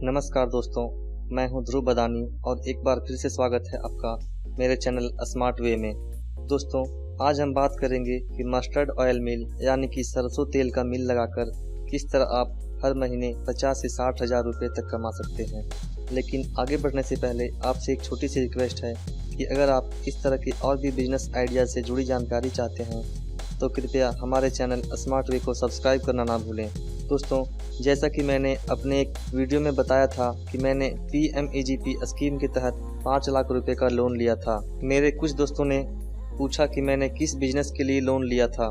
नमस्कार दोस्तों, मैं हूं ध्रुव बदानी और एक बार फिर से स्वागत है आपका मेरे चैनल स्मार्ट वे में। दोस्तों, आज हम बात करेंगे कि मस्टर्ड ऑयल मिल यानी कि सरसों तेल का मिल लगाकर किस तरह आप हर महीने 50 से 60 हज़ार रुपये तक कमा सकते हैं। लेकिन आगे बढ़ने से पहले आपसे एक छोटी सी रिक्वेस्ट है कि अगर आप इस तरह की और भी बिजनेस आइडिया से जुड़ी जानकारी चाहते हैं तो कृपया हमारे चैनल स्मार्ट वे को सब्सक्राइब करना ना भूलें। दोस्तों, जैसा कि मैंने अपने एक वीडियो में बताया था कि मैंने PMEGP स्कीम के तहत 5 लाख रुपए का लोन लिया था। मेरे कुछ दोस्तों ने पूछा कि मैंने किस बिजनेस के लिए लोन लिया था,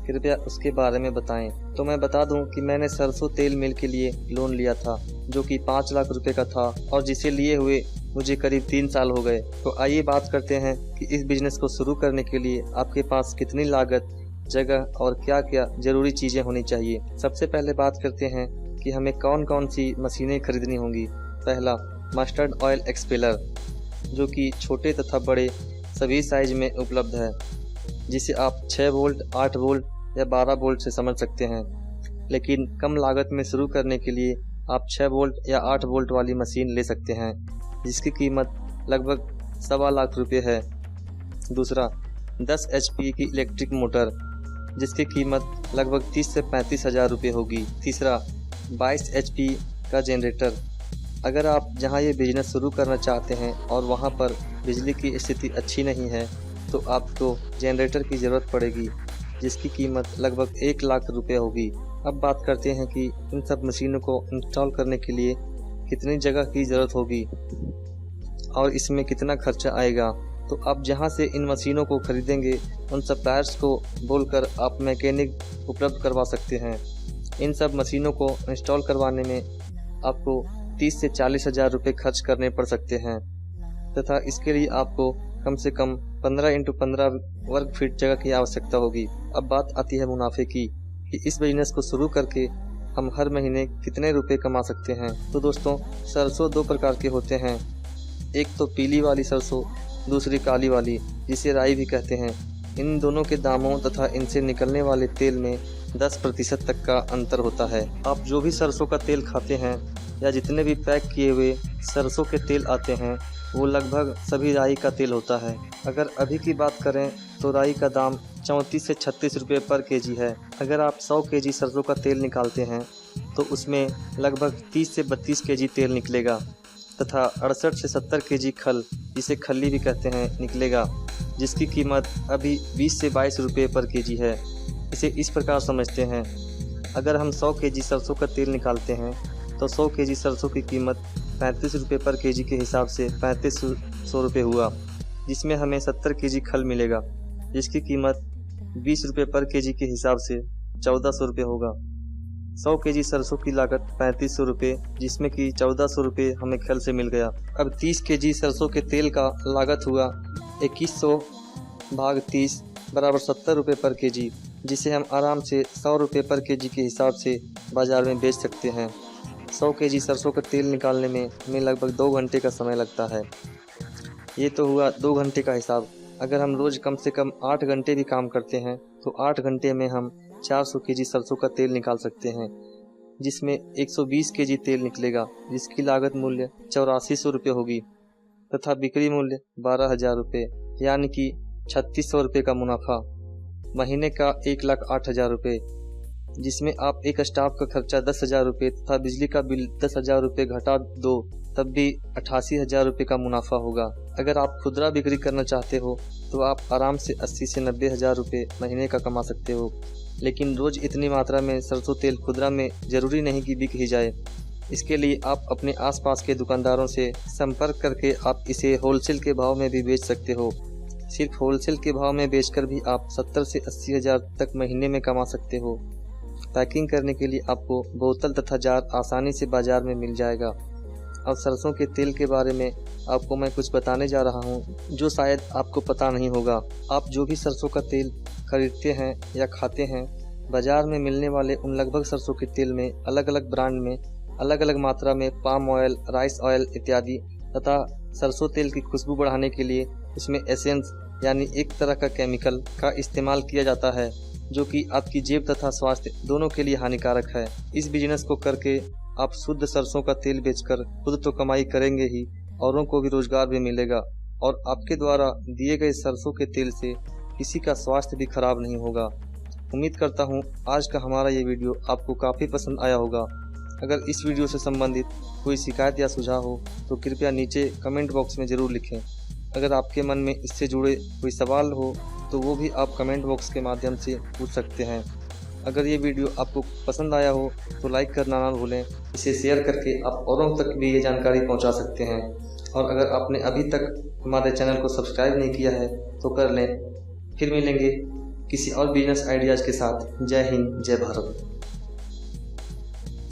कृपया उसके बारे में बताएं। तो मैं बता दूं कि मैंने सरसों तेल मिल के लिए लोन लिया था जो कि 5 लाख रुपए का था और जिसे लिए हुए मुझे करीब 3 साल हो गए। तो आइए बात करते हैं कि इस बिजनेस को शुरू करने के लिए आपके पास कितनी लागत, जगह और क्या क्या जरूरी चीजें होनी चाहिए। सबसे पहले बात करते हैं कि हमें कौन कौन सी मशीनें खरीदनी होंगी। पहला, मस्टर्ड ऑयल एक्सपेलर, जो कि छोटे तथा बड़े सभी साइज में उपलब्ध है, जिसे आप 6 वोल्ट, 8 वोल्ट या 12 वोल्ट से समझ सकते हैं। लेकिन कम लागत में शुरू करने के लिए आप 6 वोल्ट या 8 वोल्ट वाली मशीन ले सकते हैं, जिसकी कीमत लगभग 1.25 लाख रुपये है। दूसरा, 10 HP की इलेक्ट्रिक मोटर, जिसकी कीमत लगभग 30 से 35 हज़ार रुपये होगी। तीसरा, 22 HP का जनरेटर। अगर आप जहां ये बिजनेस शुरू करना चाहते हैं और वहां पर बिजली की स्थिति अच्छी नहीं है तो आपको जनरेटर की ज़रूरत पड़ेगी, जिसकी कीमत लगभग 1 लाख रुपये होगी। अब बात करते हैं कि इन सब मशीनों को इंस्टॉल करने के लिए कितनी जगह की ज़रूरत होगी और इसमें कितना खर्चा आएगा। तो आप जहां से इन मशीनों को खरीदेंगे उन सप्लायर्स को बोलकर आप मैकेनिक उपलब्ध करवा सकते हैं। इन सब मशीनों को इंस्टॉल करवाने में आपको 30 से 40 हज़ार रुपये खर्च करने पड़ सकते हैं तथा इसके लिए आपको कम से कम 15x15 वर्ग फीट जगह की आवश्यकता होगी। अब बात आती है मुनाफे की कि इस बिजनेस को शुरू करके हम हर महीने कितने रुपए कमा सकते हैं। तो दोस्तों, सरसों 2 प्रकार के होते हैं। एक तो पीली वाली सरसों, दूसरी काली वाली, जिसे राई भी कहते हैं। इन दोनों के दामों तथा इनसे निकलने वाले तेल में 10% तक का अंतर होता है। आप जो भी सरसों का तेल खाते हैं या जितने भी पैक किए हुए सरसों के तेल आते हैं वो लगभग सभी राई का तेल होता है। अगर अभी की बात करें तो राई का दाम 34 से 36 रुपये पर केजी है। अगर आप 100 केजी सरसों का तेल निकालते हैं तो उसमें लगभग 30 से 32 केजी तेल निकलेगा तथा 68 से 70 केजी खल, जिसे खल्ली भी कहते हैं, निकलेगा, जिसकी कीमत अभी 20 से 22 रुपये पर केजी है। इसे इस प्रकार समझते हैं, अगर हम 100 केजी सरसों का तेल निकालते हैं तो 100 केजी सरसों की कीमत 35 रुपये पर केजी के हिसाब से 3500 रुपये हुआ, जिसमें हमें 70 केजी खल मिलेगा, जिसकी कीमत 20 रुपये पर केजी के हिसाब से 1400 रुपये होगा। 100 केजी सरसों की लागत 3500 रुपये, जिसमें कि 1400 रुपये हमें खल से मिल गया। अब 30 केजी सरसों के तेल का लागत हुआ 2100 भाग 30 बराबर 70 रुपये पर केजी, जिसे हम आराम से 100 रुपये पर केजी के हिसाब से बाज़ार में बेच सकते हैं। 100 केजी सरसों का तेल निकालने में हमें लगभग 2 घंटे का समय लगता है। ये तो हुआ 2 घंटे का हिसाब। अगर हम रोज़ कम से कम 8 घंटे भी काम करते हैं तो 8 घंटे में हम 400 केजी सरसों का तेल निकाल सकते हैं, जिसमें 120 केजी तेल निकलेगा, जिसकी लागत मूल्य 8400 रुपये होगी तथा बिक्री मूल्य 12,000 रुपये, यानी कि 3600 रुपये का मुनाफा। महीने का 1,08,000 रुपये, जिसमें आप एक स्टाफ का खर्चा 10,000 रुपये तथा बिजली का बिल 10,000 रुपये घटा दो, तब भी 88,000 रुपये का मुनाफा होगा। अगर आप खुदरा बिक्री करना चाहते हो तो आप आराम से 80 से 90 हज़ार रुपये महीने का कमा सकते हो। लेकिन रोज़ इतनी मात्रा में सरसों तेल खुदरा में ज़रूरी नहीं कि बिक ही जाए। इसके लिए आप अपने आसपास के दुकानदारों से संपर्क करके आप इसे होलसेल के भाव में भी बेच सकते हो। सिर्फ होलसेल के भाव में बेचकर भी आप 70 से 80 हज़ार तक महीने में कमा सकते हो। पैकिंग करने के लिए आपको बोतल तथा जार आसानी से बाज़ार में मिल जाएगा। अब सरसों के तेल के बारे में आपको मैं कुछ बताने जा रहा हूं जो शायद आपको पता नहीं होगा। आप जो भी सरसों का तेल खरीदते हैं या खाते हैं, बाज़ार में मिलने वाले उन लगभग सरसों के तेल में अलग अलग ब्रांड में अलग अलग मात्रा में पाम ऑयल, राइस ऑयल इत्यादि तथा सरसों तेल की खुशबू बढ़ाने के लिए उसमें एसेंस यानी एक तरह का केमिकल का इस्तेमाल किया जाता है, जो कि आपकी जेब तथा स्वास्थ्य दोनों के लिए हानिकारक है। इस बिजनेस को करके आप शुद्ध सरसों का तेल बेचकर खुद तो कमाई करेंगे ही, औरों को भी रोजगार भी मिलेगा और आपके द्वारा दिए गए सरसों के तेल से किसी का स्वास्थ्य भी खराब नहीं होगा। उम्मीद करता हूँ आज का हमारा ये वीडियो आपको काफ़ी पसंद आया होगा। अगर इस वीडियो से संबंधित कोई शिकायत या सुझाव हो तो कृपया नीचे कमेंट बॉक्स में ज़रूर लिखें। अगर आपके मन में इससे जुड़े कोई सवाल हो तो वो भी आप कमेंट बॉक्स के माध्यम से पूछ सकते हैं। अगर ये वीडियो आपको पसंद आया हो तो लाइक करना ना भूलें। इसे शेयर करके आप औरों तक भी ये जानकारी पहुंचा सकते हैं। और अगर आपने अभी तक हमारे चैनल को सब्सक्राइब नहीं किया है तो कर लें। फिर मिलेंगे किसी और बिजनेस आइडियाज़ के साथ। जय हिंद, जय भारत।